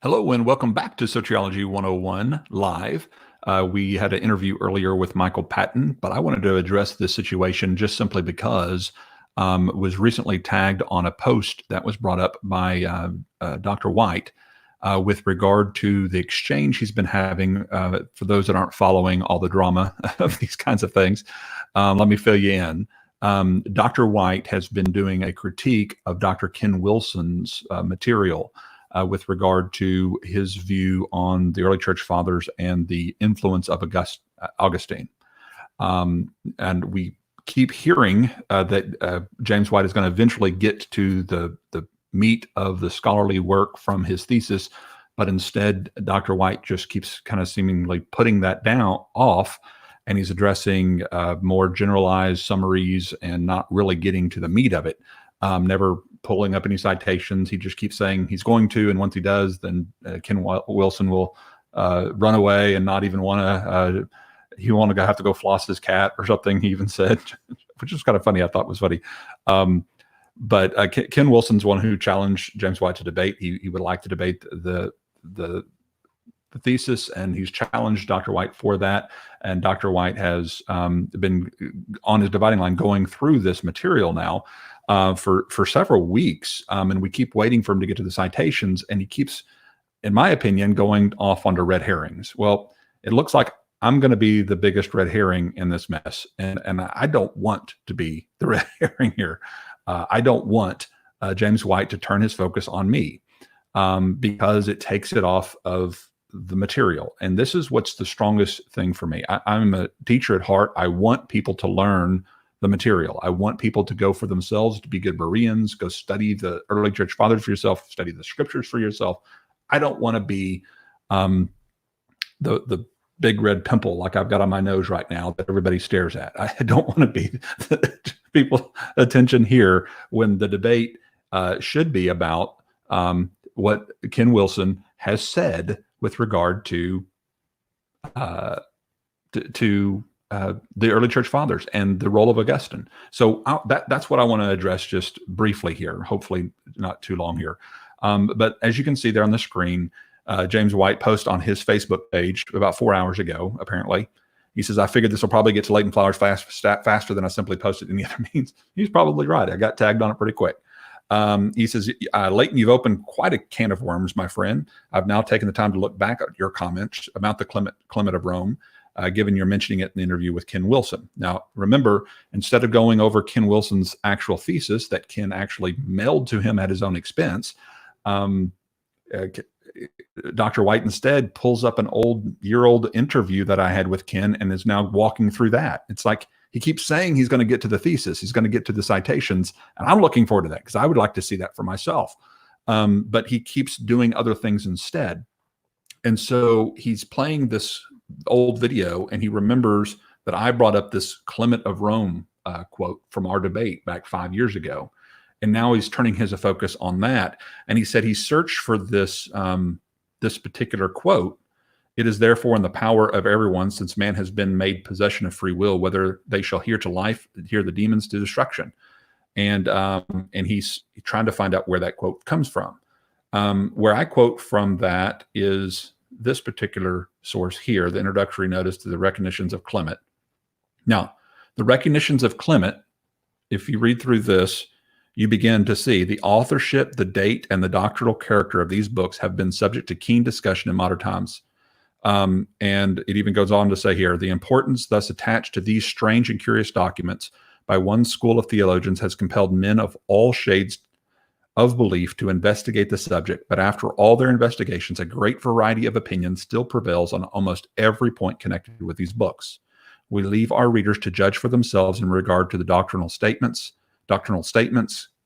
Hello and welcome back to Sociology 101 Live. We had an interview earlier with Michael Patton, but I wanted to address this situation just simply because it was recently tagged on a post that was brought up by Dr. White with regard to the exchange he's been having. For those that aren't following all the drama of these kinds of things, let me fill you in. Dr. White has been doing a critique of Dr. Ken Wilson's material with regard to his view on the early church fathers and the influence of Augustine. And we keep hearing that James White is going to eventually get to the meat of the scholarly work from his thesis, but instead Dr. White just keeps kind of seemingly putting that down off, and he's addressing more generalized summaries and not really getting to the meat of it. Never pulling up any citations. He just keeps saying he's going to, and once he does, then Ken Wilson will run away and not even want to. He won't have to go floss his cat or something. He even said, which is kind of funny. I thought was funny. But Ken Wilson's one who challenged James White to debate. He would like to debate the thesis, and he's challenged Dr. White for that. And Dr. White has been on his dividing line going through this material now for several weeks, and we keep waiting for him to get to the citations, and he keeps, in my opinion, going off onto red herrings. Well, it looks like I'm going to be the biggest red herring in this mess, and I don't want to be the red herring here. I don't want James White to turn his focus on me because it takes it off of the material. And this is what's the strongest thing for me. I'm a teacher at heart. I want people to learn the material. I want people to go for themselves, to be good Bereans, go study the early church fathers for yourself, study the scriptures for yourself. I don't want to be the big red pimple like I've got on my nose right now that everybody stares at. I don't want to be people's attention here when the debate should be about what Ken Wilson has said with regard to the early church fathers and the role of Augustine. So that's what I want to address just briefly here, hopefully not too long here. But as you can see there on the screen, James White posted on his Facebook page about 4 hours ago, apparently. He says, I figured this will probably get to Leighton Flowers faster than I simply posted any other means. He's probably right. I got tagged on it pretty quick. He says, Leighton, you've opened quite a can of worms, my friend. I've now taken the time to look back at your comments about the Clement of Rome, given you're mentioning it in the interview with Ken Wilson. Now, remember, instead of going over Ken Wilson's actual thesis that Ken actually mailed to him at his own expense, Dr. White instead pulls up an year-old interview that I had with Ken and is now walking through that. It's like he keeps saying he's going to get to the thesis, he's going to get to the citations, and I'm looking forward to that because I would like to see that for myself. But he keeps doing other things instead. And so he's playing this old video, and he remembers that I brought up this Clement of Rome quote from our debate back 5 years ago. And now he's turning his focus on that. And he said he searched for this, this particular quote. It is therefore in the power of everyone, since man has been made possession of free will, whether they shall hear to life, hear the demons to destruction. And he's trying to find out where that quote comes from. Where I quote from that is this particular source here, the introductory notice to the recognitions of Clement. Now, the recognitions of Clement, if you read through this, you begin to see the authorship, the date, and the doctrinal character of these books have been subject to keen discussion in modern times. And it even goes on to say here, the importance thus attached to these strange and curious documents by one school of theologians has compelled men of all shades of belief to investigate the subject. But after all their investigations, a great variety of opinions still prevails on almost every point connected with these books. We leave our readers to judge for themselves in regard to the doctrinal statements,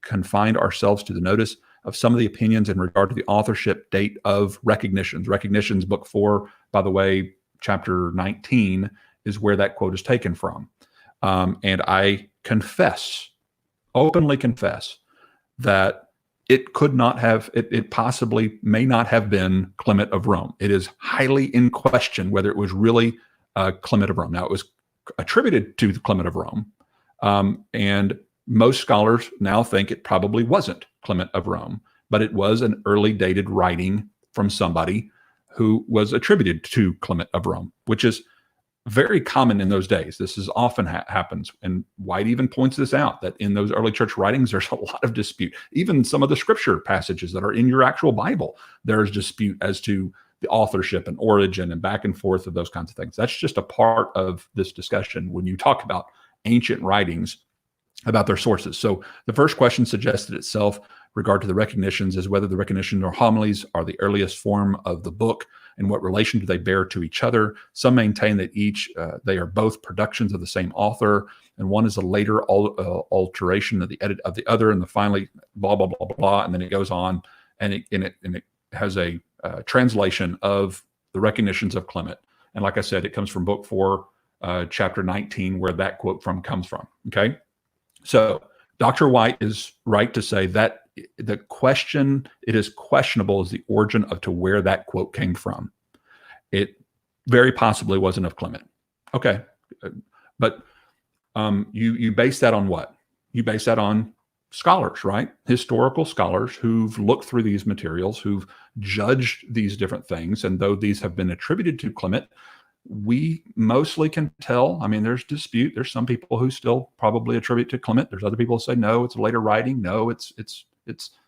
confined ourselves to the notice of some of the opinions in regard to the authorship date of Recognitions. Recognitions, book 4, by the way, chapter 19 is where that quote is taken from. And I openly confess that it could not have, it possibly may not have been Clement of Rome. It is highly in question whether it was really Clement of Rome. Now, it was attributed to the Clement of Rome, and most scholars now think it probably wasn't Clement of Rome, but it was an early dated writing from somebody who was attributed to Clement of Rome, which is very common in those days. This is often happens. And White even points this out, that in those early church writings, there's a lot of dispute. Even some of the scripture passages that are in your actual Bible, there's dispute as to the authorship and origin and back and forth of those kinds of things. That's just a part of this discussion when you talk about ancient writings, about their sources. So the first question suggested itself regard to the recognitions is whether the recognition or homilies are the earliest form of the book and what relation do they bear to each other. Some maintain that they are both productions of the same author, and one is a later alteration of the edit of the other, and the finally blah blah blah blah, and then it goes on, and it has a translation of the recognitions of Clement. And like I said, it comes from Book 4, chapter 19, where that quote comes from. Okay, so Dr. White is right to say that the question, it is questionable as the origin of to where that quote came from. It very possibly wasn't of Clement. Okay, but you base that on what? You base that on scholars, right? Historical scholars who've looked through these materials, who've judged these different things, and though these have been attributed to Clement, we mostly can tell. I mean, there's dispute. There's some people who still probably attribute to Clement. There's other people who say, no, it's a later writing. No, it's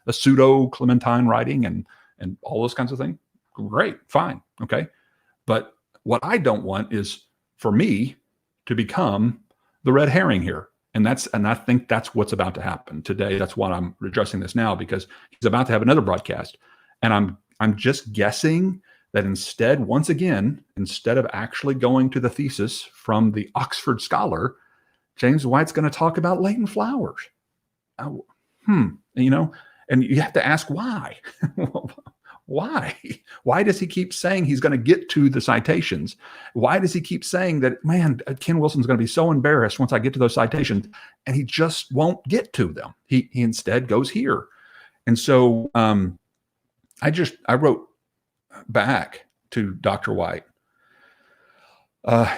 a pseudo-Clementine writing and all those kinds of things. Great, fine, okay. But what I don't want is for me to become the red herring here. And I think that's what's about to happen today. That's why I'm addressing this now, because he's about to have another broadcast. And I'm just guessing that once again, instead of actually going to the thesis from the Oxford scholar, James White's going to talk about Leighton Flowers. And you have to ask why. Why does he keep saying he's going to get to the citations? Why does he keep saying that, man, Ken Wilson's going to be so embarrassed once I get to those citations, and he just won't get to them? He instead goes here. And so I wrote back to Dr. White.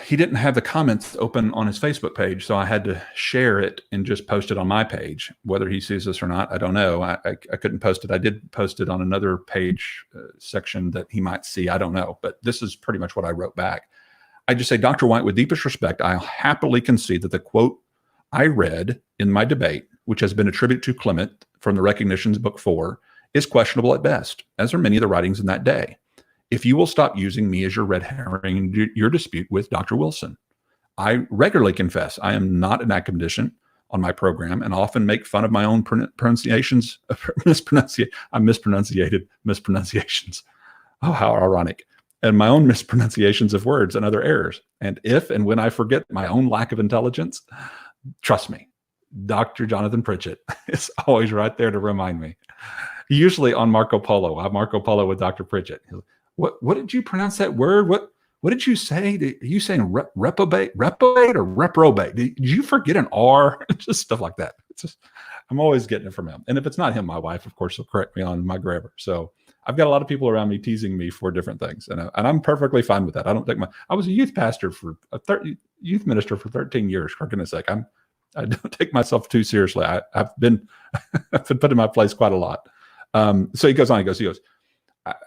He didn't have the comments open on his Facebook page, so I had to share it and just post it on my page. Whether he sees this or not, I don't know. I couldn't post it. I did post it on another page section that he might see. I don't know. But this is pretty much what I wrote back. I just say, Dr. White, with deepest respect, I'll happily concede that the quote I read in my debate, which has been attributed to Clement from the Recognitions, Book 4, is questionable at best, as are many of the writings in that day. If you will stop using me as your red herring in your dispute with Dr. Wilson. I regularly confess I am not an academician on my program and often make fun of my own pronunciations. I mispronunciations. Oh, how ironic. And my own mispronunciations of words and other errors. And if and when I forget my own lack of intelligence, trust me, Dr. Jonathan Pritchett is always right there to remind me. Usually on Marco Polo. I'm Marco Polo with Dr. Pritchett. What did you pronounce that word? What did you say? Are you saying reprobate or reprobate? Did you forget an R? Just stuff like that. I'm always getting it from him. And if it's not him, my wife, of course, will correct me on my grammar. So I've got a lot of people around me teasing me for different things, and I'm perfectly fine with that. I was a youth pastor youth minister for 13 years. For goodness sake, I don't take myself too seriously. I've been put in my place quite a lot. So he goes on. He goes.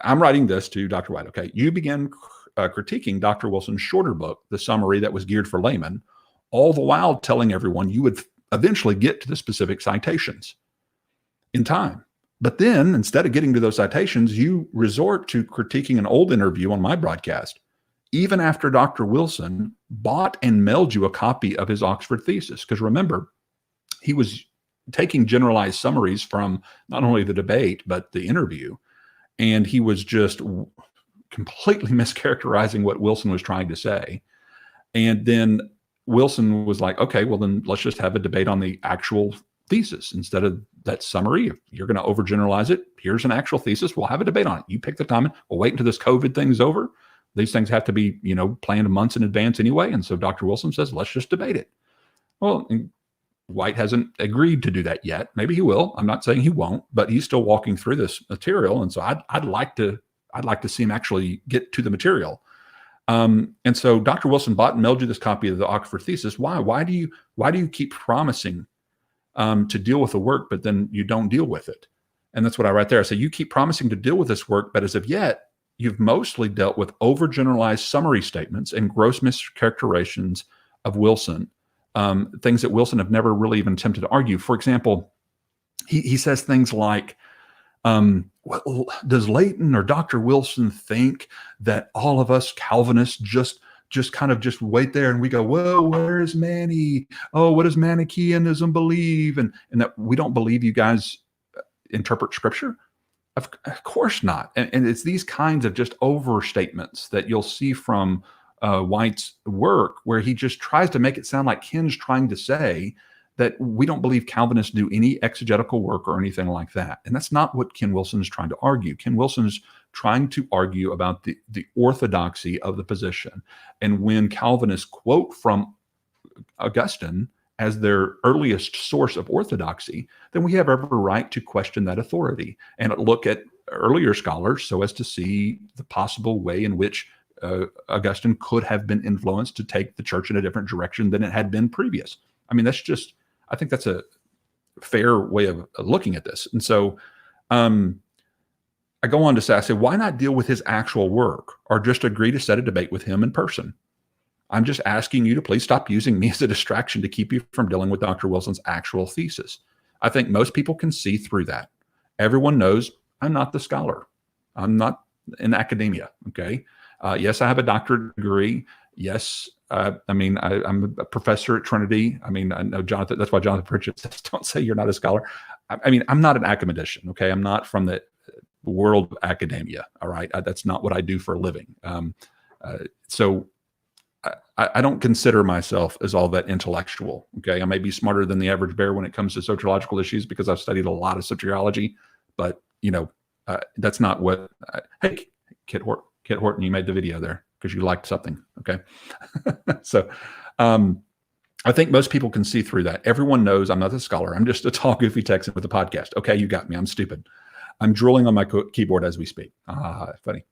I'm writing this to Dr. White. Okay, you began critiquing Dr. Wilson's shorter book, the summary that was geared for laymen, all the while telling everyone you would eventually get to the specific citations in time. But then, instead of getting to those citations, you resort to critiquing an old interview on my broadcast, even after Dr. Wilson bought and mailed you a copy of his Oxford thesis. Because remember, he was taking generalized summaries from not only the debate, but the interview. And he was just completely mischaracterizing what Wilson was trying to say. And then Wilson was like, okay, well, then let's just have a debate on the actual thesis instead of that summary. If you're going to overgeneralize it, here's an actual thesis. We'll have a debate on it. You pick the time. We'll wait until this COVID thing's over. These things have to be, planned months in advance anyway. And so Dr. Wilson says, let's just debate it. Well, White hasn't agreed to do that yet. Maybe he will. I'm not saying he won't, but he's still walking through this material. And so I'd like to see him actually get to the material. And so Dr. Wilson bought and mailed you this copy of the Oxford thesis. Why? Why do you keep promising to deal with the work, but then you don't deal with it? And that's what I write there. I say, you keep promising to deal with this work, but as of yet, you've mostly dealt with overgeneralized summary statements and gross mischaracterizations of Wilson, things that Wilson have never really even attempted to argue. For example, he says things like, well, does Leighton or Dr. Wilson think that all of us Calvinists just kind of just wait there and we go, whoa, where is Manny? Oh, what does Manichaeanism believe? And that we don't believe you guys interpret scripture? Of course not. And it's these kinds of just overstatements that you'll see from White's work, where he just tries to make it sound like Ken's trying to say that we don't believe Calvinists do any exegetical work or anything like that. And that's not what Ken Wilson is trying to argue. Ken Wilson is trying to argue about the orthodoxy of the position. And when Calvinists quote from Augustine as their earliest source of orthodoxy, then we have every right to question that authority and look at earlier scholars so as to see the possible way in which Augustine could have been influenced to take the church in a different direction than it had been previous. I mean, I think that's a fair way of looking at this. And so I go on to say, I say, why not deal with his actual work or just agree to set a debate with him in person? I'm just asking you to please stop using me as a distraction to keep you from dealing with Dr. Wilson's actual thesis. I think most people can see through that. Everyone knows I'm not the scholar. I'm not in academia, okay? Yes, I have a doctorate degree. Yes, I'm a professor at Trinity. I mean, I know Jonathan, that's why Jonathan Pritchett says, don't say you're not a scholar. I mean, I'm not an academician, okay? I'm not from the world of academia, all right? That's not what I do for a living. So I don't consider myself as all that intellectual, okay? I may be smarter than the average bear when it comes to sociological issues because I've studied a lot of soteriology, but, that's not what, hey, Kit Horton, you made the video there because you liked something, okay? So I think most people can see through that. Everyone knows I'm not a scholar. I'm just a tall, goofy Texan with a podcast. Okay, you got me. I'm stupid. I'm drooling on my keyboard as we speak. Funny.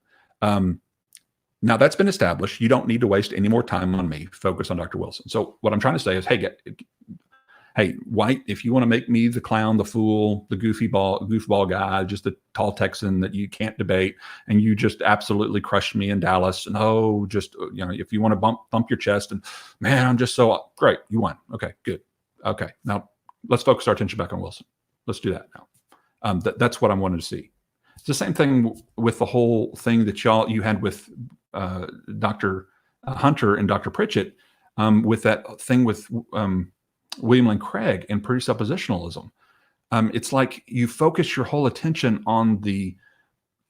Now that's been established. You don't need to waste any more time on me. Focus on Dr. Wilson. So what I'm trying to say is, hey, White, if you want to make me the clown, the fool, the goofball guy, just the tall Texan that you can't debate, and you just absolutely crushed me in Dallas, and if you want to bump your chest, and man, I'm just so great, you won. Okay, good. Okay, now let's focus our attention back on Wilson. Let's do that now. That's what I wanted to see. It's the same thing with the whole thing that you had with Dr. Hunter and Dr. Pritchett, with that thing with William Lane Craig and presuppositionalism. It's like you focus your whole attention on the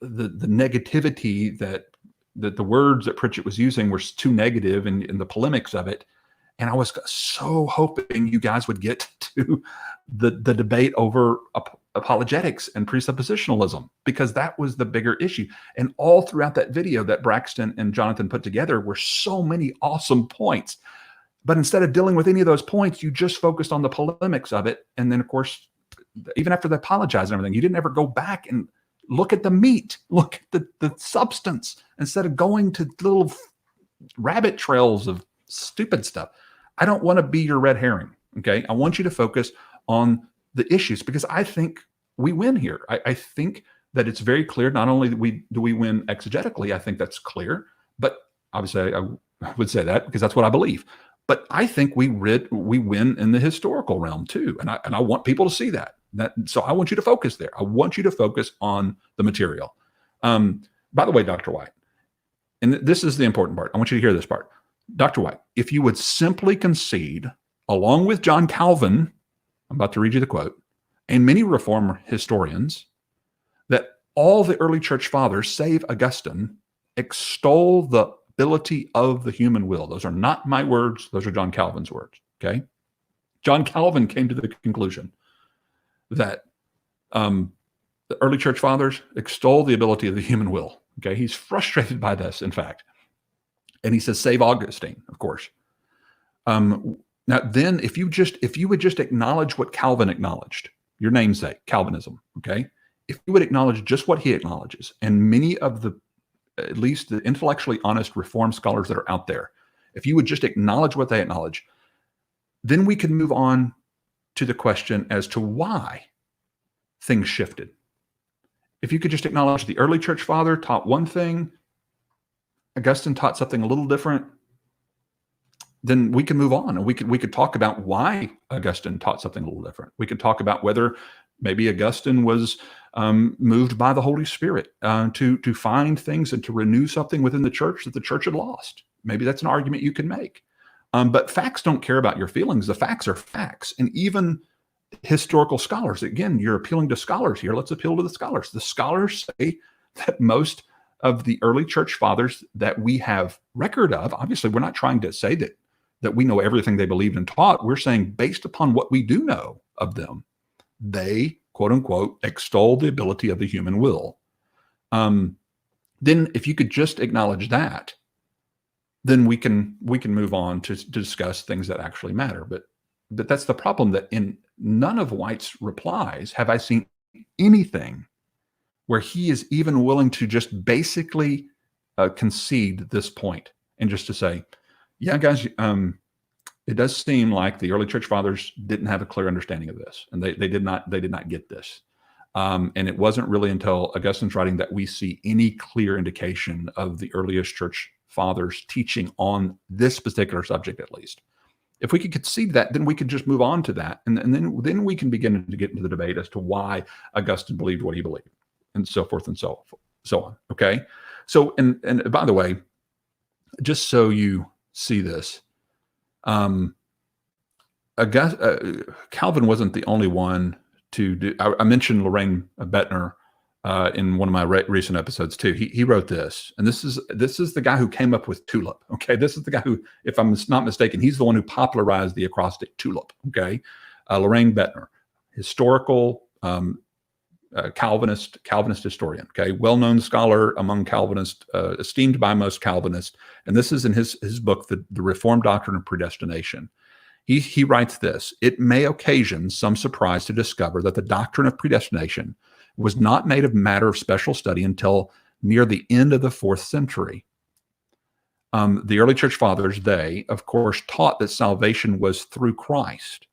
negativity that the words that Pritchett was using were too negative and the polemics of it. And I was so hoping you guys would get to the debate over apologetics and presuppositionalism, because that was the bigger issue. And all throughout that video that Braxton and Jonathan put together were so many awesome points. But instead of dealing with any of those points, you just focused on the polemics of it. And then, of course, even after they apologized and everything, you didn't ever go back and look at the meat, look at the substance, instead of going to little rabbit trails of stupid stuff. I don't want to be your red herring, okay? I want you to focus on the issues, because I think we win here. I think that it's very clear, not only do we win exegetically, I think that's clear, but obviously I would say that because that's what I believe. But I think we win in the historical realm too, and I want people to see that. So I want you to focus there. I want you to focus on the material. By the way, Dr. White, and this is the important part. I want you to hear this part. Dr. White, if you would simply concede, along with John Calvin, I'm about to read you the quote, and many Reformed historians, that all the early church fathers, save Augustine, extol the ability of the human will. Those are not my words. Those are John Calvin's words, okay? John Calvin came to the conclusion that the early church fathers extol the ability of the human will, okay? He's frustrated by this, in fact. And he says, save Augustine, of course. Now, then, if you would just acknowledge what Calvin acknowledged, your namesake, Calvinism, okay? If you would acknowledge just what he acknowledges, and many of at least the intellectually honest Reformed scholars that are out there, if you would just acknowledge what they acknowledge, then we can move on to the question as to why things shifted. if you could just acknowledge the early church father taught one thing, Augustine taught something a little different, then we can move on, and we could talk about why Augustine taught something a little different. We could talk about whether maybe Augustine was moved by the Holy Spirit to find things and to renew something within the church that the church had lost. Maybe that's an argument you can make. But facts don't care about your feelings. The facts are facts. And even historical scholars, again, you're appealing to scholars here. Let's appeal to the scholars. The scholars say that most of the early church fathers that we have record of, obviously, we're not trying to say that we know everything they believed and taught. We're saying based upon what we do know of them, they, quote unquote, extol the ability of the human will. Then if you could just acknowledge that, then we can move on to discuss things that actually matter. But that's the problem, that in none of White's replies have I seen anything where he is even willing to just basically concede this point and just to say, yeah, guys, it does seem like the early church fathers didn't have a clear understanding of this, and they did not get this. And it wasn't really until Augustine's writing that we see any clear indication of the earliest church fathers teaching on this particular subject, at least. If we could concede that, then we could just move on to that, and then we can begin to get into the debate as to why Augustine believed what he believed, and so forth and so on. Okay, so and by the way, just so you see this, Calvin wasn't the only one to do. I mentioned Loraine Bettner in one of my recent episodes too. He wrote this, and this is the guy who came up with tulip. Okay, this is the guy who, if I'm not mistaken, he's the one who popularized the acrostic tulip. Okay, Loraine Bettner, historical Calvinist historian. Okay, well-known scholar among Calvinists, esteemed by most Calvinists, and this is in his book, the Reformed Doctrine of Predestination. He writes this: it may occasion some surprise to discover that the doctrine of predestination was not made a matter of special study until near the end of the 4th century. The early church fathers, they, of course, taught that salvation was through Christ,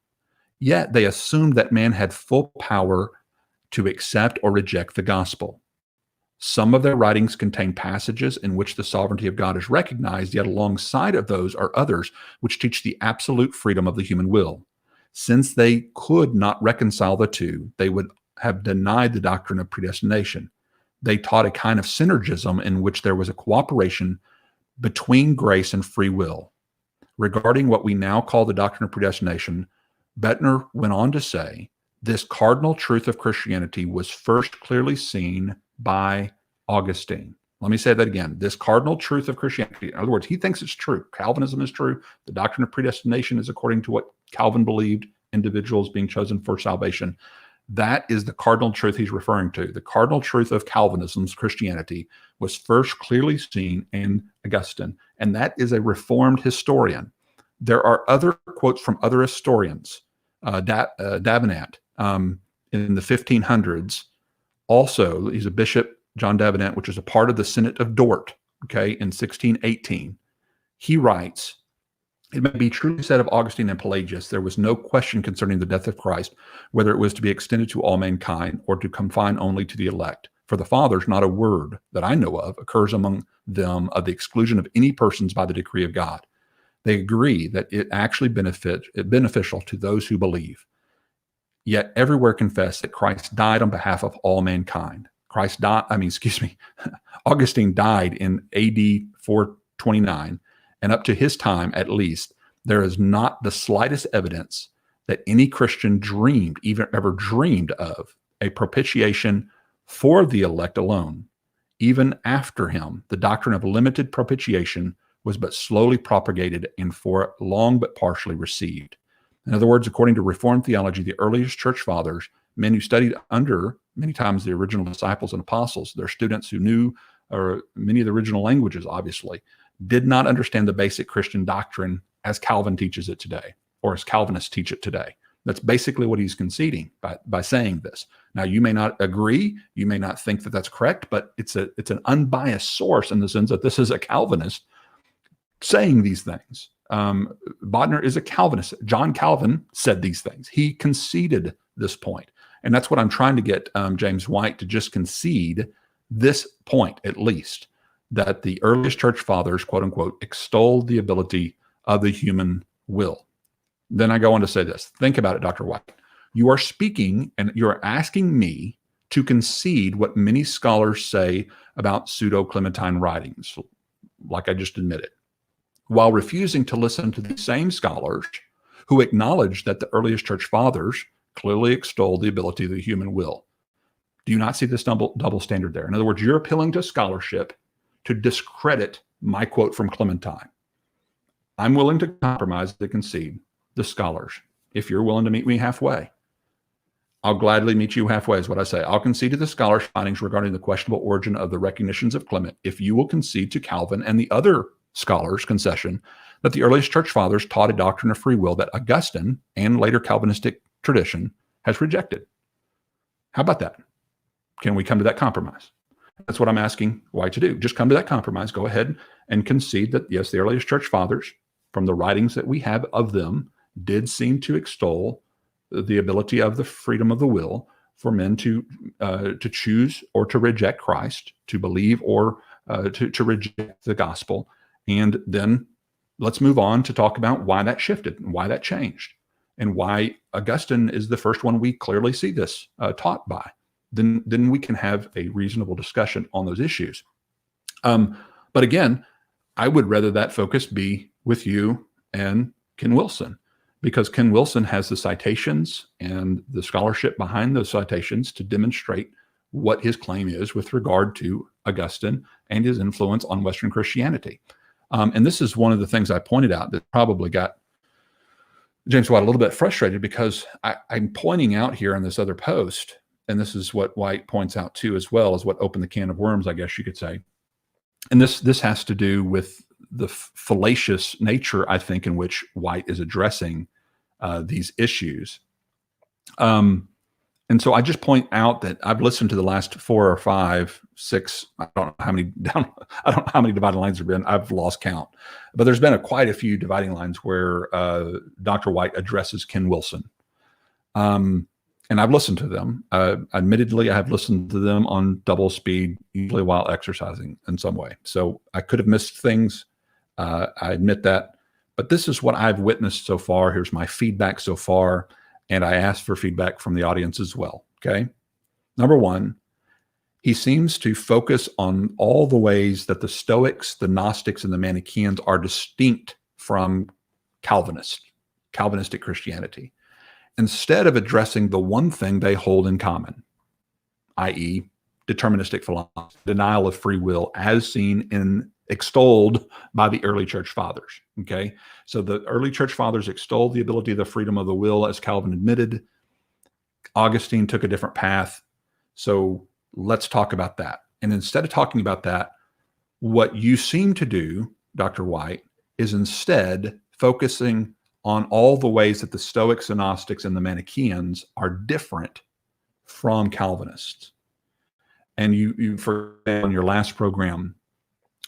yet they assumed that man had full power to accept or reject the gospel. Some of their writings contain passages in which the sovereignty of God is recognized, yet alongside of those are others which teach the absolute freedom of the human will. Since they could not reconcile the two, they would have denied the doctrine of predestination. They taught a kind of synergism in which there was a cooperation between grace and free will. Regarding what we now call the doctrine of predestination, Bettner went on to say, this cardinal truth of Christianity was first clearly seen by Augustine. Let me say that again. This cardinal truth of Christianity, in other words, he thinks it's true. Calvinism is true. The doctrine of predestination is according to what Calvin believed, individuals being chosen for salvation. That is the cardinal truth he's referring to. The cardinal truth of Calvinism's Christianity was first clearly seen in Augustine, and that is a Reformed historian. There are other quotes from other historians. Davenant in the 1500s, also, he's a bishop, John Davenant, which is a part of the Synod of Dort, okay, in 1618. He writes, it may be truly said of Augustine and Pelagius, there was no question concerning the death of Christ, whether it was to be extended to all mankind or to confine only to the elect. For the fathers, not a word that I know of occurs among them of the exclusion of any persons by the decree of God. They agree that it actually beneficial to those who believe. Yet everywhere confess that Christ died on behalf of all mankind. Augustine died in AD 429, and up to his time, at least, there is not the slightest evidence that any Christian ever dreamed of a propitiation for the elect alone. Even after him, the doctrine of limited propitiation was but slowly propagated and for long but partially received. In other words, according to Reformed theology, the earliest church fathers, men who studied under many times the original disciples and apostles, their students who knew many of the original languages, obviously, did not understand the basic Christian doctrine as Calvin teaches it today, or as Calvinists teach it today. That's basically what he's conceding by saying this. Now, you may not agree, you may not think that that's correct, but it's an unbiased source in the sense that this is a Calvinist saying these things. Bodner is a Calvinist. John Calvin said these things. He conceded this point. And that's what I'm trying to get James White to just concede this point, at least, that the earliest church fathers, quote unquote, extolled the ability of the human will. Then I go on to say this. Think about it, Dr. White. You are speaking and you're asking me to concede what many scholars say about pseudo-Clementine writings, like I just admitted, while refusing to listen to the same scholars who acknowledge that the earliest church fathers clearly extolled the ability of the human will. Do you not see this double standard there? In other words, you're appealing to scholarship to discredit my quote from Clementine. I'm willing to compromise to concede the scholars. If you're willing to meet me halfway, I'll gladly meet you halfway, is what I say. I'll concede to the scholars' findings regarding the questionable origin of the recognitions of Clement if you will concede to Calvin and the other scholars' concession that the earliest church fathers taught a doctrine of free will that Augustine and later Calvinistic tradition has rejected. How about that? Can we come to that compromise? That's what I'm asking White to do. Just come to that compromise. Go ahead and concede that, yes, the earliest church fathers, from the writings that we have of them, did seem to extol the ability of the freedom of the will for men to choose or to reject Christ, to believe or to reject the gospel. And then let's move on to talk about why that shifted and why that changed and why Augustine is the first one we clearly see this taught by. Then we can have a reasonable discussion on those issues. But again, I would rather that focus be with you and Ken Wilson, because Ken Wilson has the citations and the scholarship behind those citations to demonstrate what his claim is with regard to Augustine and his influence on Western Christianity. And this is one of the things I pointed out that probably got James White a little bit frustrated, because I'm pointing out here in this other post, and this is what White points out too, as well as what opened the can of worms, I guess you could say. And this has to do with the fallacious nature, I think, in which White is addressing these issues. And so I just point out that I've listened to the last 4 or 5, 6, I don't know how many dividing lines there have been. I've lost count. But there's been quite a few dividing lines where Dr. White addresses Ken Wilson. And I've listened to them. Admittedly, I have listened to them on double speed, usually while exercising in some way. So I could have missed things. I admit that. But this is what I've witnessed so far. Here's my feedback so far. And I asked for feedback from the audience as well. Okay. Number one, he seems to focus on all the ways that the Stoics, the Gnostics, and the Manichaeans are distinct from Calvinistic Christianity, instead of addressing the one thing they hold in common, i.e., deterministic philosophy, denial of free will, as seen in extolled by the early church fathers. Okay, so the early church fathers extolled the ability of the freedom of the will, as Calvin admitted. Augustine took a different path. So let's talk about that. And instead of talking about that, what you seem to do, Dr. White, is instead focusing on all the ways that the Stoics, the Gnostics, and the Manichaeans are different from Calvinists. And you for on your last program,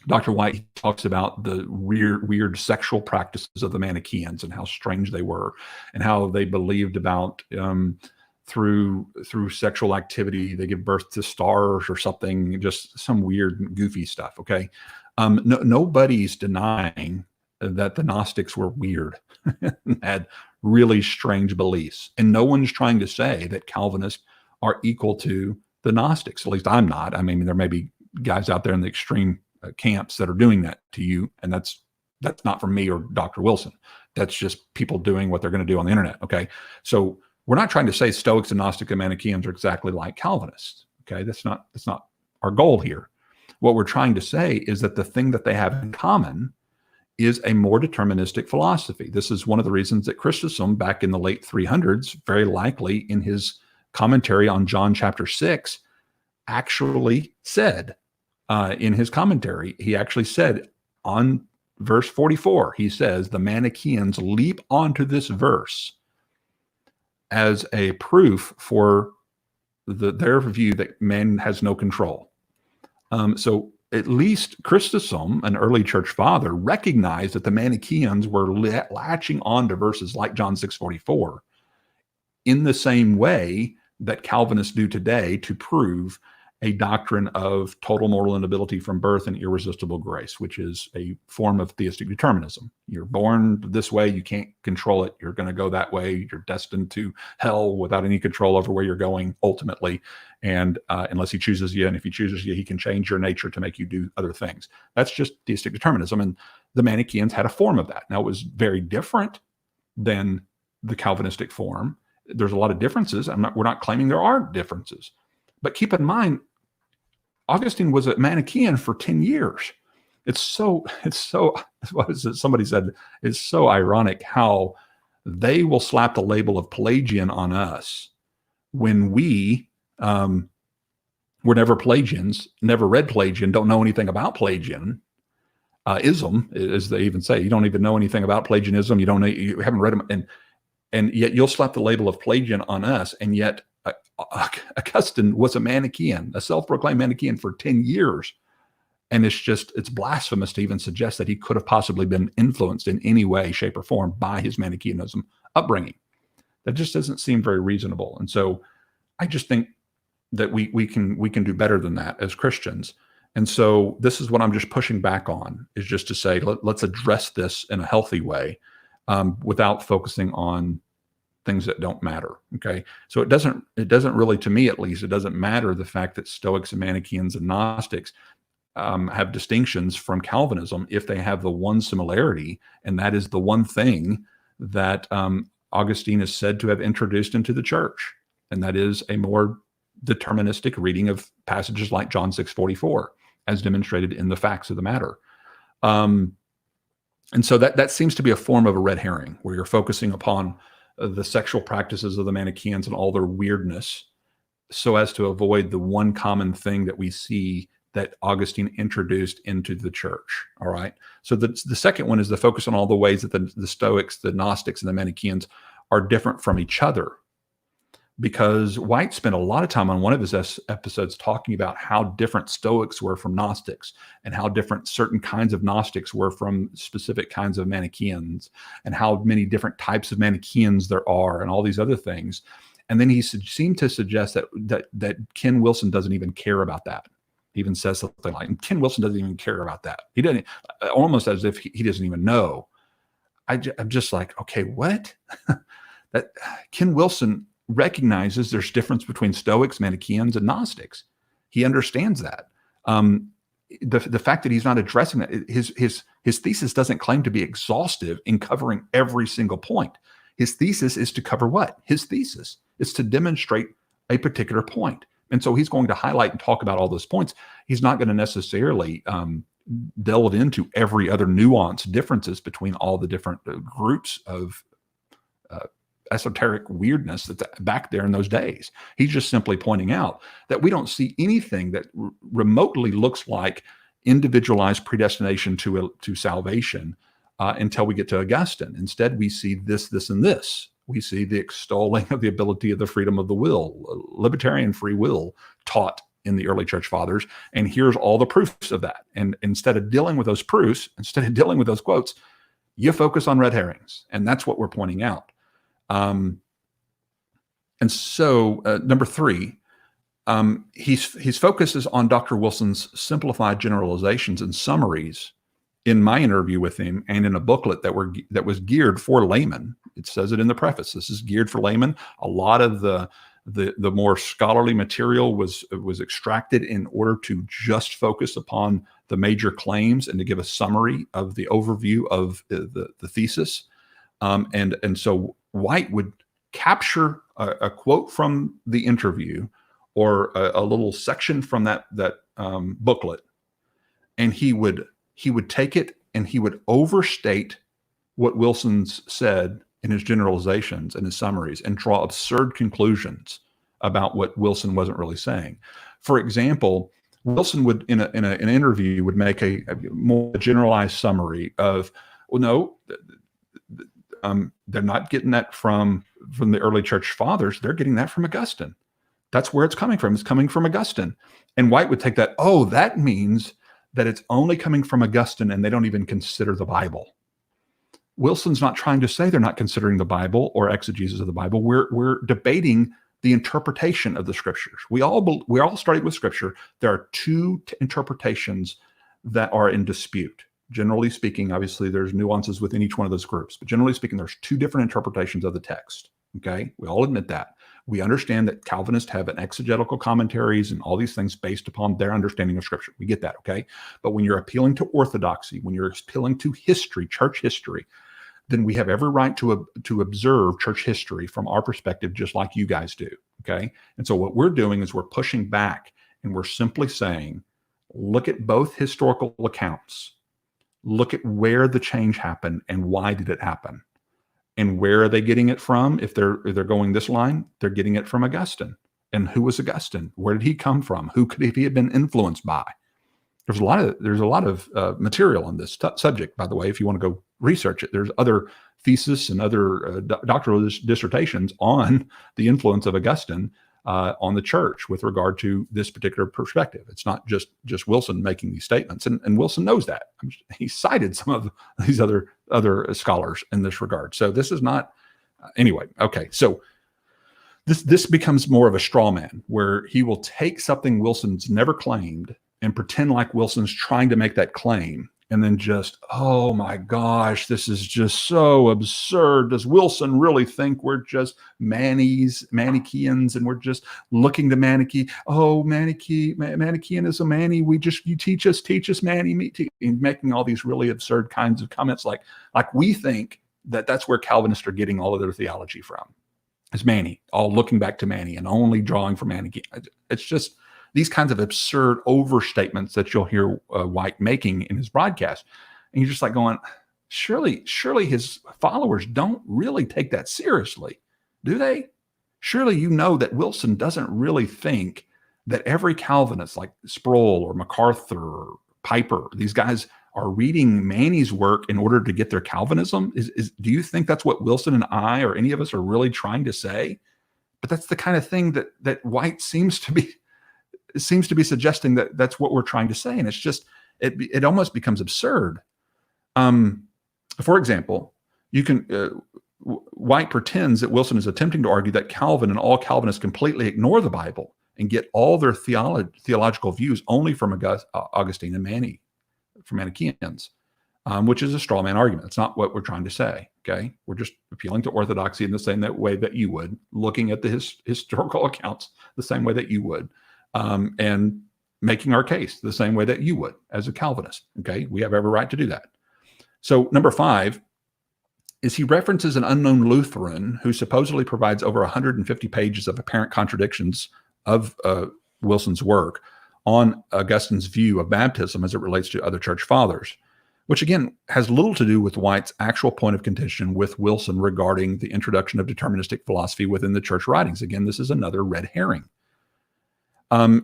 Dr. White talks about the weird sexual practices of the Manichaeans and how strange they were, and how they believed about through sexual activity they give birth to stars or something, just some weird goofy stuff. Okay, nobody's denying that the Gnostics were weird had really strange beliefs, and no one's trying to say that Calvinists are equal to the Gnostics. At least I'm not. I mean, there may be guys out there in the extreme camps that are doing that to you, and that's not from me or Dr. Wilson. That's just people doing what they're going to do on the internet. Okay, so we're not trying to say Stoics and Gnostic and Manichaeans are exactly like Calvinists. Okay, that's not our goal here. What we're trying to say is that the thing that they have in common is a more deterministic philosophy. This is one of the reasons that Chrysostom, back in the late 300s, very likely in his commentary on John chapter 6, actually said, in his commentary, he actually said on verse 44, he says, the Manichaeans leap onto this verse as a proof for their view that man has no control. So at least Chrysostom, an early church father, recognized that the Manichaeans were latching on to verses like John 6:44 in the same way that Calvinists do today to prove a doctrine of total moral inability from birth and irresistible grace, which is a form of theistic determinism. You're born this way, you can't control it, you're going to go that way, you're destined to hell without any control over where you're going ultimately, and unless he chooses you, and if he chooses you, he can change your nature to make you do other things. That's just theistic determinism, and the Manichaeans had a form of that. Now, it was very different than the Calvinistic form. There's a lot of differences. We're not claiming there aren't differences, but keep in mind, Augustine was a Manichaean for 10 years. It's so, what is it? Somebody said, it's so ironic how they will slap the label of Pelagian on us when we were never Pelagians, never read Pelagian, don't know anything about Pelagian. Ism, as they even say, you don't even know anything about Pelagianism. You don't know, you haven't read them, and yet you'll slap the label of Pelagian on us, and yet Augustine was a Manichaean, a self-proclaimed Manichaean for 10 years. And it's blasphemous to even suggest that he could have possibly been influenced in any way, shape, or form by his Manichaeanism upbringing. That just doesn't seem very reasonable. And so I just think that we can do better than that as Christians. And so this is what I'm just pushing back on, is just to say, let's address this in a healthy way without focusing on things that don't matter. Okay. So it doesn't really, to me at least, it doesn't matter the fact that Stoics and Manichaeans and Gnostics have distinctions from Calvinism if they have the one similarity, and that is the one thing that Augustine is said to have introduced into the church, and that is a more deterministic reading of passages like John 6:44, as demonstrated in the facts of the matter. And so that seems to be a form of a red herring, where you're focusing upon the sexual practices of the Manichaeans and all their weirdness, so as to avoid the one common thing that we see that Augustine introduced into the church. All right. So the second one is the focus on all the ways that the Stoics, the Gnostics, and the Manichaeans are different from each other. Because White spent a lot of time on one of his episodes talking about how different Stoics were from Gnostics, and how different certain kinds of Gnostics were from specific kinds of Manichaeans, and how many different types of Manichaeans there are, and all these other things. And then he seemed to suggest that Ken Wilson doesn't even care about that. He even says something like, Ken Wilson doesn't even care about that. He doesn't, almost as if he doesn't even know. I'm just like, okay, what? That Ken Wilson recognizes there's difference between Stoics, Manichaeans, and Gnostics. He understands that. The fact that he's not addressing that, his thesis doesn't claim to be exhaustive in covering every single point. His thesis is to cover what? His thesis is to demonstrate a particular point. And so he's going to highlight and talk about all those points. He's not going to necessarily delve into every other nuance differences between all the different groups of esoteric weirdness that's back there in those days. He's just simply pointing out that we don't see anything that remotely looks like individualized predestination to salvation until we get to Augustine. Instead, we see this, and this. We see the extolling of the ability of the freedom of the will, libertarian free will taught in the early church fathers. And here's all the proofs of that. And instead of dealing with those proofs, instead of dealing with those quotes, you focus on red herrings. And that's what we're pointing out. And so number three, his focus is on Dr. Wilson's simplified generalizations and summaries in my interview with him, and in a booklet that was geared for laymen. It says it in the preface. This is geared for laymen. A lot of the more scholarly material was extracted in order to just focus upon the major claims and to give a summary of the overview of the thesis. And so White would capture a quote from the interview, or a little section from that booklet, and he would take it and he would overstate what Wilson's said in his generalizations and his summaries, and draw absurd conclusions about what Wilson wasn't really saying. For example, Wilson would, in an interview, would make a more generalized summary of, well, no, they're not getting that from the early church fathers. They're getting that from Augustine. That's where it's coming from. It's coming from Augustine. And White would take that, oh, that means that it's only coming from Augustine and they don't even consider the Bible. Wilson's not trying to say they're not considering the Bible or exegesis of the Bible. We're debating the interpretation of the scriptures. We're all starting with scripture. There are two interpretations that are in dispute. Generally speaking, obviously there's nuances within each one of those groups, but generally speaking, there's two different interpretations of the text. Okay, we all admit that. We understand that Calvinists have an exegetical commentaries and all these things based upon their understanding of scripture. We get that, okay? But when you're appealing to orthodoxy, when you're appealing to history, church history, then we have every right to observe church history from our perspective, just like you guys do, okay? And so what we're doing is we're pushing back and we're simply saying, look at both historical accounts. Look at where the change happened and why did it happen? And where are they getting it from? If they're going this line, they're getting it from Augustine. And who was Augustine? Where did he come from? Who could he have been influenced by? There's a lot of material on this subject, by the way. If you want to go research it, there's other thesis and other doctoral dissertations on the influence of Augustine on the church with regard to this particular perspective. It's not just Wilson making these statements, and Wilson knows that. He cited some of these other scholars in this regard. So this is not anyway. Okay, so this becomes more of a straw man where he will take something Wilson's never claimed and pretend like Wilson's trying to make that claim. And then just, oh my gosh, this is just so absurd. Does Wilson really think we're just Manichaeans and we're just looking to Manichae? Oh, Manichaeanism, you teach us, Manny, making all these really absurd kinds of comments like we think that's where Calvinists are getting all of their theology from. Is Manny, all looking back to Manny and only drawing from Manny. It's just these kinds of absurd overstatements that you'll hear White making in his broadcast. And you're just like going, surely his followers don't really take that seriously, do they? Surely you know that Wilson doesn't really think that every Calvinist like Sproul or MacArthur or Piper, these guys are reading Manny's work in order to get their Calvinism. Do you think that's what Wilson and I or any of us are really trying to say? But that's the kind of thing that White seems to be suggesting that that's what we're trying to say. And it's just, it almost becomes absurd. For example, White pretends that Wilson is attempting to argue that Calvin and all Calvinists completely ignore the Bible and get all their theological views only from Augustine and Manny, from Manichaeans, which is a straw man argument. It's not what we're trying to say. Okay, we're just appealing to orthodoxy in the same way that you would, looking at the historical accounts the same way that you would. And making our case the same way that you would as a Calvinist. Okay, we have every right to do that. So number 5 is he references an unknown Lutheran who supposedly provides over 150 pages of apparent contradictions of Wilson's work on Augustine's view of baptism as it relates to other church fathers, which again has little to do with White's actual point of contention with Wilson regarding the introduction of deterministic philosophy within the church writings. Again, this is another red herring.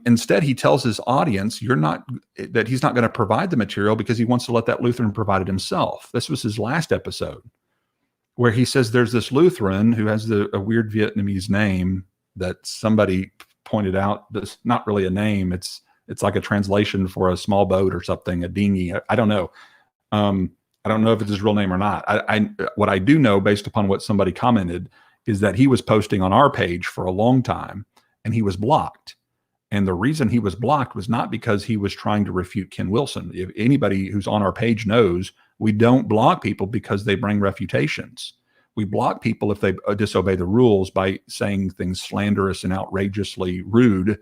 Instead, he tells his audience that he's not going to provide the material because he wants to let that Lutheran provide it himself. This was his last episode where he says there's this Lutheran who has a weird Vietnamese name that somebody pointed out. That's not really a name. It's like a translation for a small boat or something, a dinghy. I don't know. I don't know if it's his real name or not. What I do know, based upon what somebody commented, is that he was posting on our page for a long time and he was blocked. And the reason he was blocked was not because he was trying to refute Ken Wilson. If anybody who's on our page knows, we don't block people because they bring refutations. We block people if they disobey the rules by saying things slanderous and outrageously rude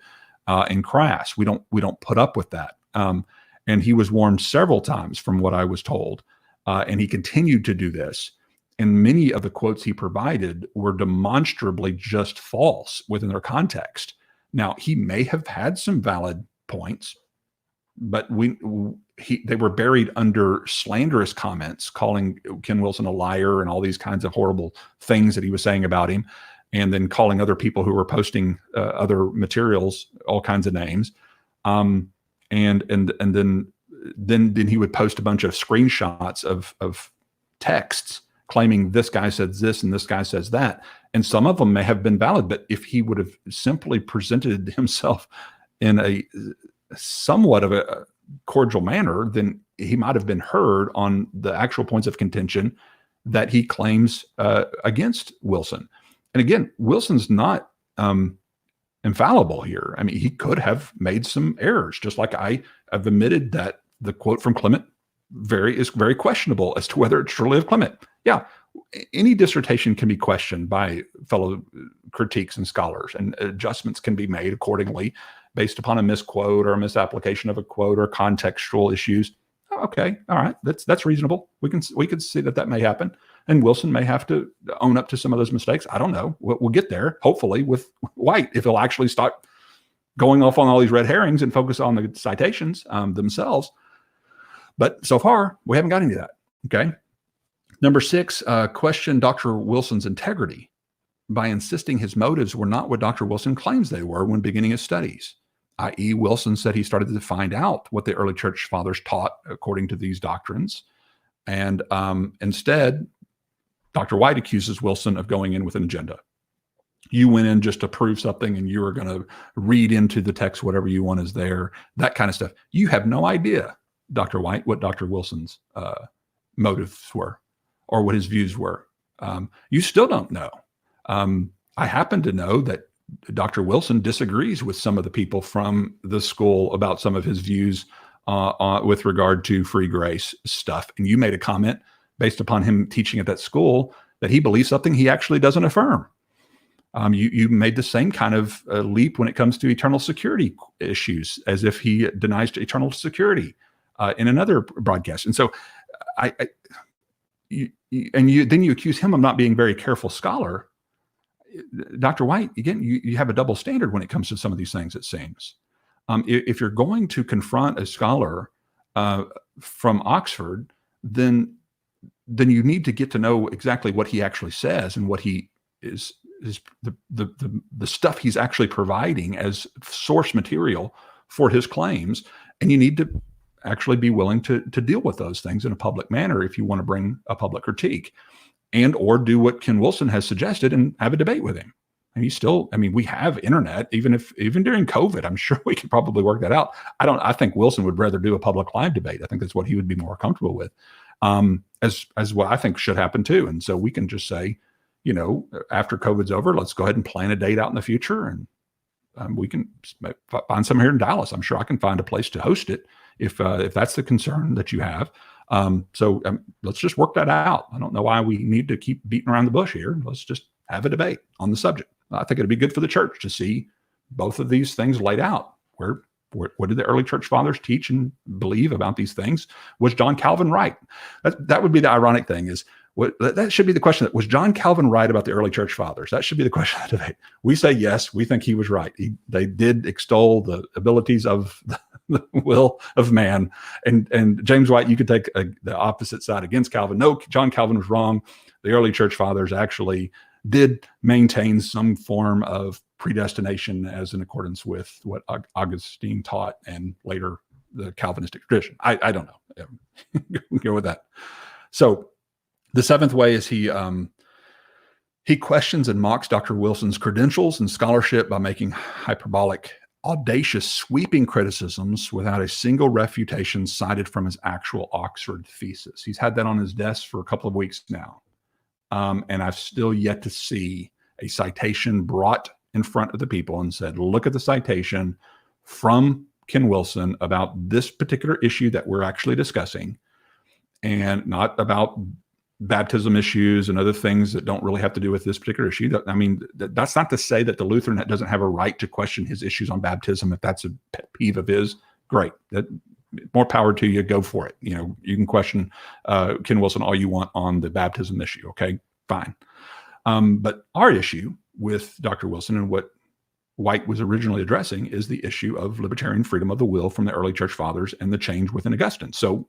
and crass. We don't put up with that. And he was warned several times from what I was told. And he continued to do this. And many of the quotes he provided were demonstrably just false within their context. Now, he may have had some valid points, but they were buried under slanderous comments, calling Ken Wilson a liar and all these kinds of horrible things that he was saying about him, and then calling other people who were posting other materials all kinds of names. And then he would post a bunch of screenshots of texts claiming this guy says this and this guy says that. And some of them may have been valid, but if he would have simply presented himself in a somewhat of a cordial manner, then he might have been heard on the actual points of contention that he claims against Wilson. And again, Wilson's not infallible here. I mean, he could have made some errors, just like I have admitted that the quote from Clement is very questionable as to whether it's truly of Clement. Yeah, any dissertation can be questioned by fellow critiques and scholars, and adjustments can be made accordingly based upon a misquote or a misapplication of a quote or contextual issues. Okay, all right, that's reasonable. We can see that may happen, and Wilson may have to own up to some of those mistakes. I don't know. We'll get there, hopefully, with White, if he'll actually stop going off on all these red herrings and focus on the citations themselves. But so far, we haven't got any of that. Okay. Number 6, question Dr. Wilson's integrity by insisting his motives were not what Dr. Wilson claims they were when beginning his studies, i.e. Wilson said he started to find out what the early church fathers taught according to these doctrines. And instead, Dr. White accuses Wilson of going in with an agenda. You went in just to prove something, and you were going to read into the text whatever you want is there, that kind of stuff. You have no idea, Dr. White, what Dr. Wilson's motives were or what his views were. You still don't know. I happen to know that Dr. Wilson disagrees with some of the people from the school about some of his views with regard to free grace stuff. And you made a comment based upon him teaching at that school that he believes something he actually doesn't affirm. You made the same kind of leap when it comes to eternal security issues, as if he denies eternal security in another broadcast. And so then you accuse him of not being a very careful scholar. Dr. White, again, you have a double standard when it comes to some of these things, it seems. If you're going to confront a scholar from Oxford, then you need to get to know exactly what he actually says and what he is the stuff he's actually providing as source material for his claims. And you need to actually be willing to deal with those things in a public manner if you want to bring a public critique, and or do what Ken Wilson has suggested and have a debate with him. And we have internet, even during COVID, I'm sure we could probably work that out. I think Wilson would rather do a public live debate. I think that's what he would be more comfortable with, as what I think should happen too. And so we can just say, after COVID's over, let's go ahead and plan a date out in the future. And we can find some here in Dallas. I'm sure I can find a place to host it if that's the concern that you have. So let's just work that out. I don't know why we need to keep beating around the bush here. Let's just have a debate on the subject. I think it'd be good for the church to see both of these things laid out. What did the early church fathers teach and believe about these things? Was John Calvin right? That would be the ironic thing is, that should be the question. Was John Calvin right about the early church fathers? That should be the question of the debate. We say yes, we think he was right. They did extol the abilities of the will of man. And James White, you could take the opposite side against Calvin. No, John Calvin was wrong. The early church fathers actually did maintain some form of predestination as in accordance with what Augustine taught and later the Calvinistic tradition. I don't know. Go with that. So the 7th way is he questions and mocks Dr. Wilson's credentials and scholarship by making hyperbolic, audacious, sweeping criticisms without a single refutation cited from his actual Oxford thesis. He's had that on his desk for a couple of weeks now. And I've still yet to see a citation brought in front of the people and said, look at the citation from Ken Wilson about this particular issue that we're actually discussing, and not about baptism issues and other things that don't really have to do with this particular issue. That's not to say that the Lutheran doesn't have a right to question his issues on baptism. If that's a pet peeve of his, great. More power to you. Go for it. You can question Ken Wilson all you want on the baptism issue. Okay, fine. But our issue with Dr. Wilson and what White was originally addressing is the issue of libertarian freedom of the will from the early church fathers and the change within Augustine. So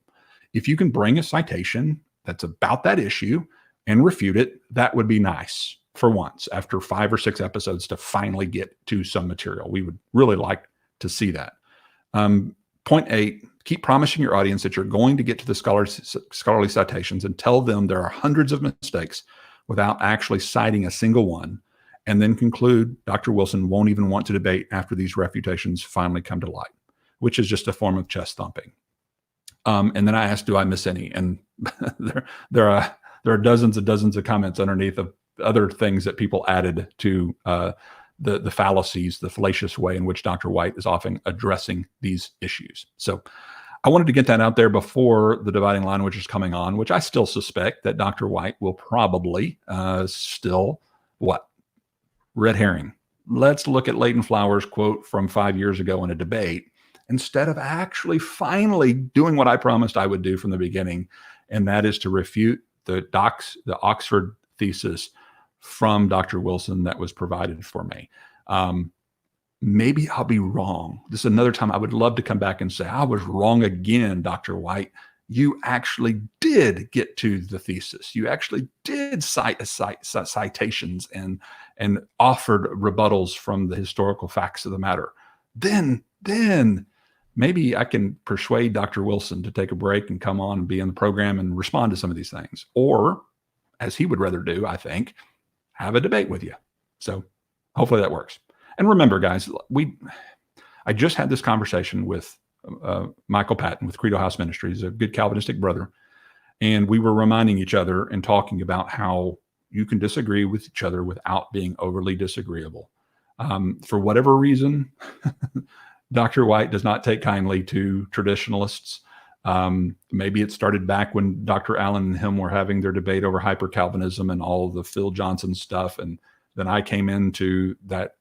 if you can bring a citation that's about that issue and refute it, that would be nice for once after 5 or 6 episodes to finally get to some material. We would really like to see that. Point 8, keep promising your audience that you're going to get to the scholarly citations and tell them there are hundreds of mistakes without actually citing a single one, and then conclude Dr. Wilson won't even want to debate after these refutations finally come to light, which is just a form of chest thumping. And then I asked, do I miss any? And there are dozens and dozens of comments underneath of other things that people added to the fallacies, the fallacious way in which Dr. White is often addressing these issues. So I wanted to get that out there before the dividing line, which is coming on, which I still suspect that Dr. White will probably still, red herring. Let's look at Leighton Flowers' quote from 5 years ago in a debate, instead of actually finally doing what I promised I would do from the beginning, and that is to refute the Oxford thesis from Dr. Wilson that was provided for me. Maybe I'll be wrong. This is another time I would love to come back and say, I was wrong again, Dr. White. You actually did get to the thesis. You actually did cite citations and offered rebuttals from the historical facts of the matter. Then maybe I can persuade Dr. Wilson to take a break and come on and be in the program and respond to some of these things. Or, as he would rather do, I think, have a debate with you. So hopefully that works. And remember, guys, I just had this conversation with Michael Patton with Credo House Ministries, a good Calvinistic brother. And we were reminding each other and talking about how you can disagree with each other without being overly disagreeable. For whatever reason, Dr. White does not take kindly to traditionalists. Maybe it started back when Dr. Allen and him were having their debate over hyper-Calvinism and all the Phil Johnson stuff. And then I came into that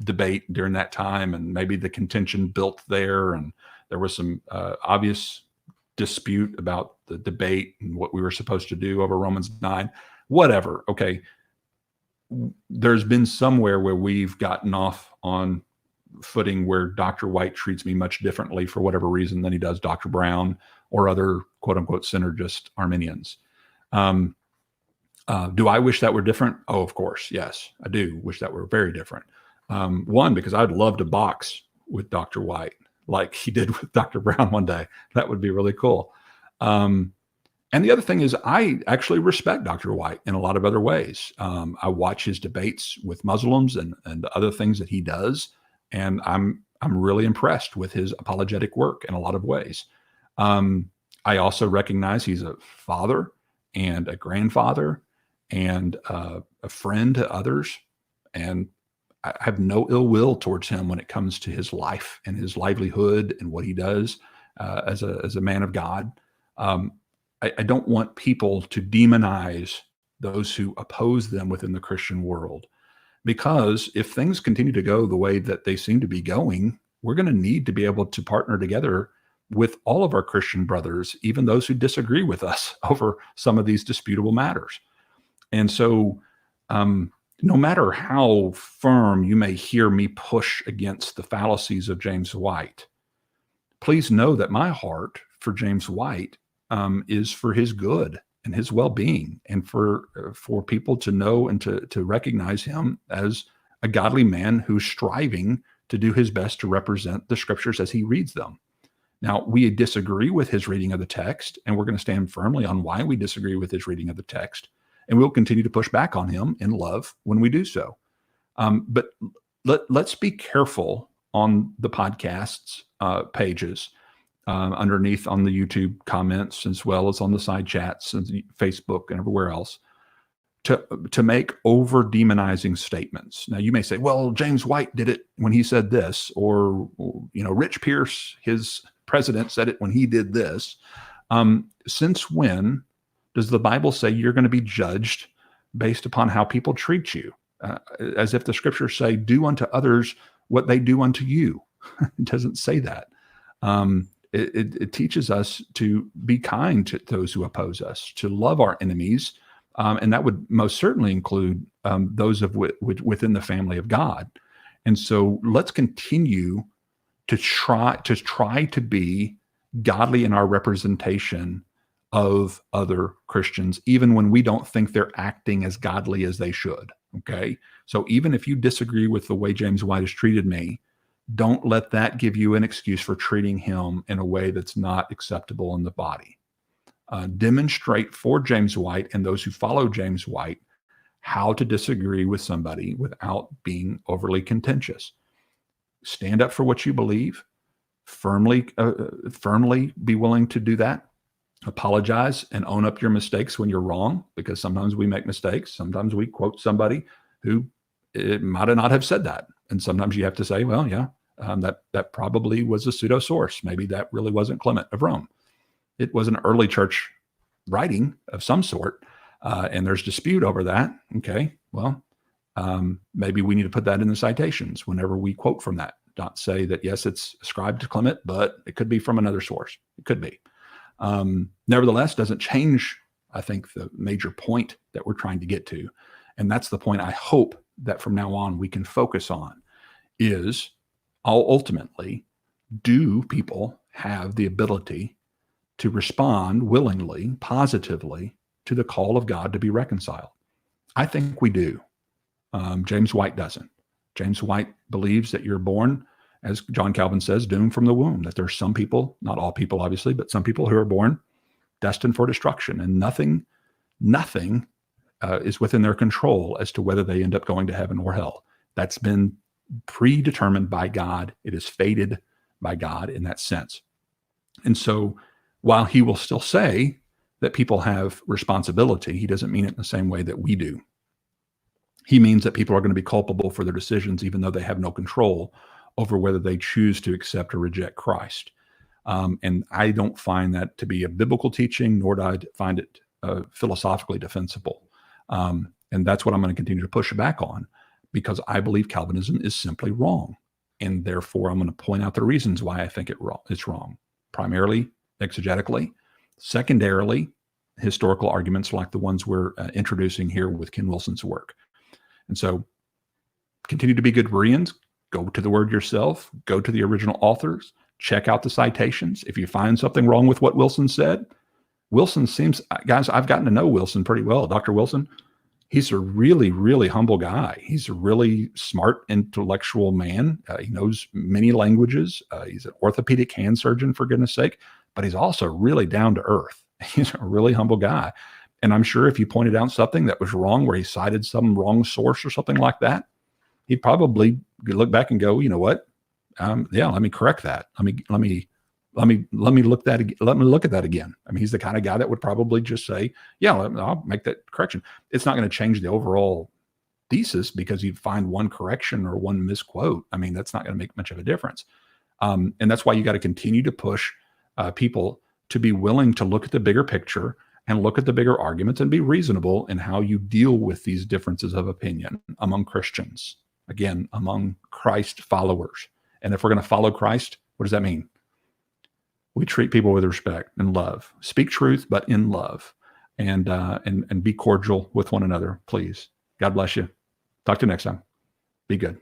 debate during that time, and maybe the contention built there, and there was some obvious dispute about the debate and what we were supposed to do over Romans 9, whatever. Okay. There's been somewhere where we've gotten off on footing where Dr. White treats me much differently for whatever reason than he does Dr. Brown or other quote unquote synergist Arminians. Do I wish that were different? Oh, of course. Yes, I do wish that were very different. One, because I'd love to box with Dr. White like he did with Dr. Brown one day. That would be really cool. And the other thing is I actually respect Dr. White in a lot of other ways. I watch his debates with Muslims and other things that he does. And I'm really impressed with his apologetic work in a lot of ways. I also recognize he's a father and a grandfather and a friend to others. And I have no ill will towards him when it comes to his life and his livelihood and what he does as a man of God. I don't want people to demonize those who oppose them within the Christian world, because if things continue to go the way that they seem to be going, we're going to need to be able to partner together with all of our Christian brothers, even those who disagree with us over some of these disputable matters. And so, no matter how firm you may hear me push against the fallacies of James White, please know that my heart for James White is for his good and his well-being, and for people to know and to recognize him as a godly man who's striving to do his best to represent the scriptures as he reads them. Now, we disagree with his reading of the text, and we're going to stand firmly on why we disagree with his reading of the text. And we'll continue to push back on him in love when we do so. But let's be careful on the podcast's pages, underneath on the YouTube comments, as well as on the side chats and Facebook and everywhere else, to make over demonizing statements. Now, you may say, well, James White did it when he said this, or, Rich Pierce, his president, said it when he did this. Since when does the Bible say you're going to be judged based upon how people treat you? As if the scriptures say, do unto others what they do unto you. It doesn't say that. It teaches us to be kind to those who oppose us, to love our enemies. And that would most certainly include those within the family of God. And so let's continue to try to be godly in our representation of other Christians, even when we don't think they're acting as godly as they should. Okay. So even if you disagree with the way James White has treated me, don't let that give you an excuse for treating him in a way that's not acceptable in the body. Demonstrate for James White and those who follow James White how to disagree with somebody without being overly contentious. Stand up for what you believe. Firmly be willing to do that. Apologize and own up your mistakes when you're wrong, because sometimes we make mistakes. Sometimes we quote somebody who it might have not have said that. And sometimes you have to say, well, yeah, that probably was a pseudo source. Maybe that really wasn't Clement of Rome. It was an early church writing of some sort, and there's dispute over that. Okay, well, maybe we need to put that in the citations whenever we quote from that. Not say that, yes, it's ascribed to Clement, but it could be from another source. It could be. Nevertheless, doesn't change, I think, the major point that we're trying to get to. And that's the point I hope that from now on we can focus on is ultimately, do people have the ability to respond willingly, positively to the call of God to be reconciled? I think we do. James White doesn't. James White believes that you're born, as John Calvin says, doomed from the womb, that there's some people, not all people obviously, but some people who are born destined for destruction, and nothing is within their control as to whether they end up going to heaven or hell. That's been predetermined by God. It is fated by God in that sense. And so while he will still say that people have responsibility, he doesn't mean it in the same way that we do. He means that people are going to be culpable for their decisions, even though they have no control over whether they choose to accept or reject Christ. And I don't find that to be a biblical teaching, nor do I find it philosophically defensible. And that's what I'm going to continue to push back on, because I believe Calvinism is simply wrong. And therefore, I'm going to point out the reasons why I think it's wrong. Primarily, exegetically. Secondarily, historical arguments like the ones we're introducing here with Ken Wilson's work. And so continue to be good Bereans. Go to the word yourself. Go to the original authors. Check out the citations. If you find something wrong with what Wilson said, Wilson seems, guys, I've gotten to know Wilson pretty well. Dr. Wilson, he's a really, really humble guy. He's a really smart, intellectual man. He knows many languages. He's an orthopedic hand surgeon, for goodness sake, but he's also really down to earth. He's a really humble guy. And I'm sure if you pointed out something that was wrong, where he cited some wrong source or something like that, he'd probably look back and go, you know what? Yeah, let me correct that. Let me look at that again. I mean, he's the kind of guy that would probably just say, yeah, I'll make that correction. It's not going to change the overall thesis because you find one correction or one misquote. I mean, that's not going to make much of a difference. And that's why you got to continue to push people to be willing to look at the bigger picture and look at the bigger arguments and be reasonable in how you deal with these differences of opinion among Christians, again, among Christ followers. And if we're going to follow Christ, what does that mean? We treat people with respect and love. Speak truth, but in love, and be cordial with one another, please. God bless you. Talk to you next time. Be good.